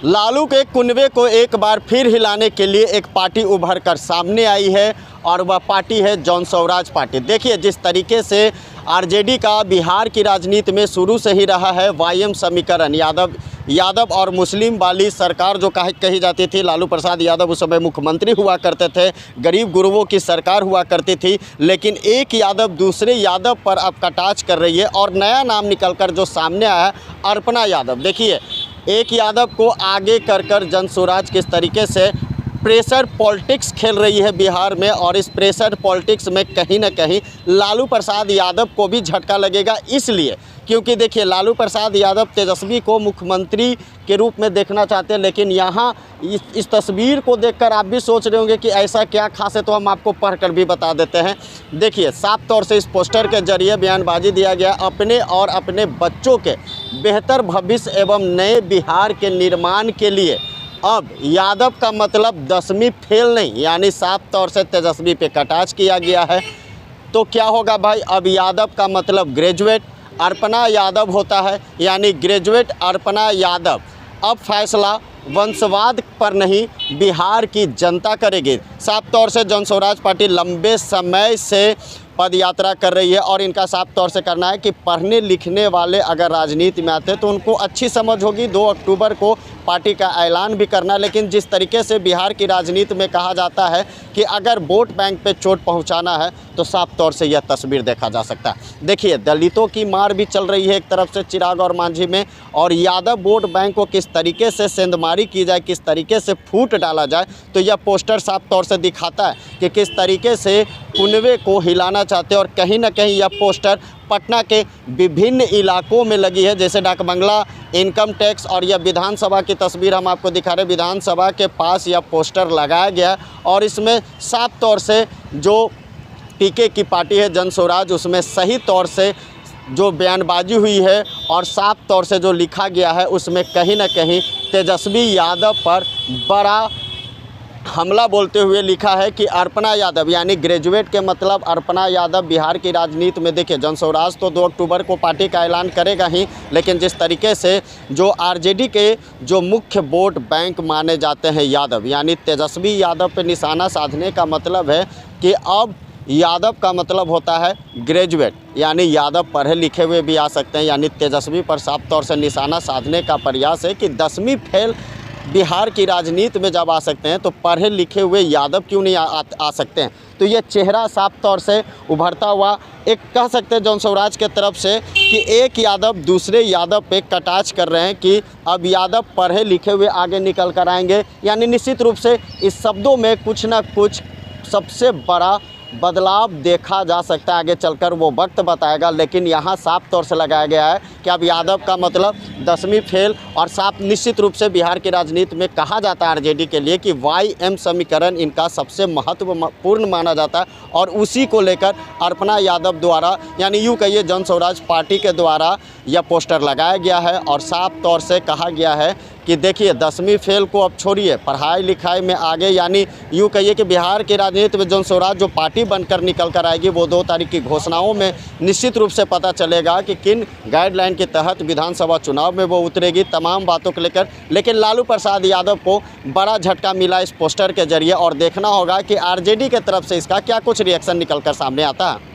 लालू के कुनबे को एक बार फिर हिलाने के लिए एक पार्टी उभर कर सामने आई है और वह पार्टी है जन स्वराज पार्टी। देखिए, जिस तरीके से आरजेडी का बिहार की राजनीति में शुरू से ही रहा है वाईएम समीकरण, यादव और मुस्लिम वाली सरकार जो कही जाती थी। लालू प्रसाद यादव उस समय मुख्यमंत्री हुआ करते थे, गरीब गुरुओं की सरकार हुआ करती थी, लेकिन एक यादव दूसरे यादव पर अब कटाक्ष कर रही है और नया नाम निकलकर जो सामने आया है अर्पणा यादव। देखिए, एक यादव को आगे कर जन स्वराज किस तरीके से प्रेशर पॉलिटिक्स खेल रही है बिहार में, और इस प्रेशर पॉलिटिक्स में कहीं ना कहीं लालू प्रसाद यादव को भी झटका लगेगा। इसलिए क्योंकि देखिए, लालू प्रसाद यादव तेजस्वी को मुख्यमंत्री के रूप में देखना चाहते हैं, लेकिन यहाँ इस तस्वीर को देखकर आप भी सोच रहे होंगे कि ऐसा क्या खास है, तो हम आपको पढ़कर भी बता देते हैं। देखिए, साफ तौर से इस पोस्टर के जरिए बयानबाजी दिया गया अपने और अपने बच्चों के बेहतर भविष्य एवं नए बिहार के निर्माण के लिए अब यादव का मतलब 10वीं फेल नहीं, यानी साफ तौर से तेजस्वी पे कटाक्ष किया गया है। तो क्या होगा भाई, अब यादव का मतलब ग्रेजुएट अर्पणा यादव होता है, यानी ग्रेजुएट अर्पणा यादव। अब फैसला वंशवाद पर नहीं, बिहार की जनता करेगी। साफ तौर से जन स्वराज पार्टी लंबे समय से पद यात्रा कर रही है और इनका साफ तौर से करना है कि पढ़ने लिखने वाले अगर राजनीति में आते हैं तो उनको अच्छी समझ होगी 2 अक्टूबर को पार्टी का ऐलान भी करना। लेकिन जिस तरीके से बिहार की राजनीति में कहा जाता है कि अगर वोट बैंक पे चोट पहुंचाना है तो साफ तौर से यह तस्वीर देखा जा सकता है। देखिए, दलितों की मार भी चल रही है एक तरफ से चिराग और मांझी में, और यादव वोट बैंक को किस तरीके से सेंधमारी की जाए, किस तरीके से फूट डाला जाए, तो यह पोस्टर साफ तौर से दिखाता है कि किस तरीके से कुनबे को हिलाना चाहते हैं। और कहीं ना कहीं यह पोस्टर पटना के विभिन्न इलाकों में लगी है, जैसे डाक बंगला, इनकम टैक्स, और यह विधानसभा की तस्वीर हम आपको दिखा रहे हैं। विधानसभा के पास यह पोस्टर लगाया गया और इसमें साफ तौर से जो पीके की पार्टी है जन स्वराज, उसमें सही तौर से जो बयानबाजी हुई है और साफ तौर से जो लिखा गया है उसमें कहीं ना कहीं तेजस्वी यादव पर बड़ा हमला बोलते हुए लिखा है कि अर्पणा यादव, यानी ग्रेजुएट के मतलब अर्पणा यादव बिहार की राजनीति में। देखिए, जन स्वराज तो 2 अक्टूबर को पार्टी का ऐलान करेगा ही, लेकिन जिस तरीके से जो आरजेडी के जो मुख्य वोट बैंक माने जाते हैं यादव, यानी तेजस्वी यादव पे निशाना साधने का मतलब है कि अब यादव का मतलब होता है ग्रेजुएट, यानी यादव पढ़े लिखे हुए भी आ सकते हैं। यानी तेजस्वी पर साफ तौर से निशाना साधने का प्रयास है कि 10वीं फेल बिहार की राजनीति में जब आ सकते हैं तो पढ़े लिखे हुए यादव क्यों नहीं आ सकते हैं। तो ये चेहरा साफ तौर से उभरता हुआ एक कह सकते हैं जन स्वराज के तरफ से कि एक यादव दूसरे यादव पे कटाक्ष कर रहे हैं कि अब यादव पढ़े लिखे हुए आगे निकल कर आएंगे। यानी निश्चित रूप से इस शब्दों में कुछ ना कुछ सबसे बड़ा बदलाव देखा जा सकता है, आगे चलकर वो वक्त बताएगा। लेकिन यहाँ साफ तौर से लगाया गया है कि अब यादव का मतलब 10वीं फेल, और साफ निश्चित रूप से बिहार की राजनीति में कहा जाता है आरजेडी के लिए कि वाईएम समीकरण इनका सबसे महत्वपूर्ण माना जाता है, और उसी को लेकर अर्पणा यादव द्वारा, यानी यूँ कहिए जन स्वराज पार्टी के द्वारा यह पोस्टर लगाया गया है। और साफ तौर से कहा गया है कि देखिए, 10वीं फेल को अब छोड़िए, पढ़ाई लिखाई में आगे, यानी यूँ कहिए कि बिहार की राजनीति में जन स्वराज जो पार्टी बनकर निकल कर आएगी वो 2 तारीख की घोषणाओं में निश्चित रूप से पता चलेगा कि किन गाइडलाइन के तहत विधानसभा चुनाव में वो उतरेगी, तमाम बातों को लेकर। लेकिन लालू प्रसाद यादव को बड़ा झटका मिला इस पोस्टर के जरिए, और देखना होगा कि आरजेडी के तरफ से इसका क्या कुछ रिएक्शन निकल कर सामने आता है।